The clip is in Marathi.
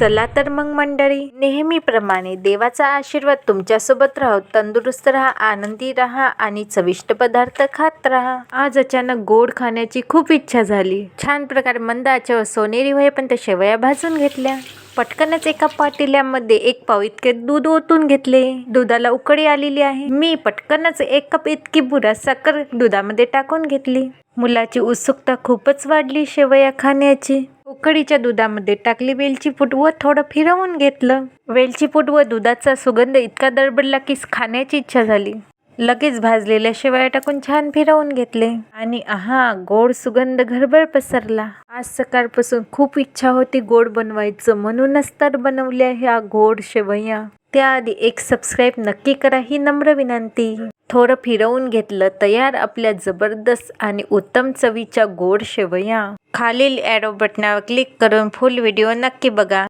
चला तर मग मंडळी, नेहमीप्रमाणे देवाचा आशीर्वाद तुमच्यासोबत राहो. तंदुरुस्त राहा, आनंदी राहा आणि चविष्ट पदार्थ खात राहा. आज अचानक गोड खाण्याची खूप इच्छा झाली. छान प्रकारे मंद आचेवर सोनेरी होईपर्यंत शेवया भाजून घेतल्या. पटकनच एका पातेल्यामध्ये 1 पाव इतके दूध ओतून घेतले. दुधाला उकळी आलेली आहे. मी पटकनच 1 कप इतकी बुरा साखर दुधामध्ये टाकून घेतली. मुलाची उत्सुकता खूपच वाढली शेवया खाण्याची. उकळीच्या दुधामध्ये टाकली वेलची पूड व थोडं फिरवून घेतलं. वेलची पूड व दुधाचा सुगंध इतका दरबडला की खाण्याची इच्छा झाली. लगेच भाजलेल्या शेवया टाकून छान फिरवून घेतले आणि आहा, गोड सुगंध घरभर पसरला. आज सकाळपासून खूप इच्छा होती गोड बनवायचं, म्हणूनच तर बनवल्या ह्या गोड शेवया. त्याआधी एक सबस्क्राईब नक्की करा ही नम्र विनंती. थोडं फिरवून घेतलं, तयार आपल्या जबरदस्त आणि उत्तम चवीच्या गोड शेवया. खालील ॲरो बटनावर क्लिक करून फुल व्हिडिओ नक्की बघा.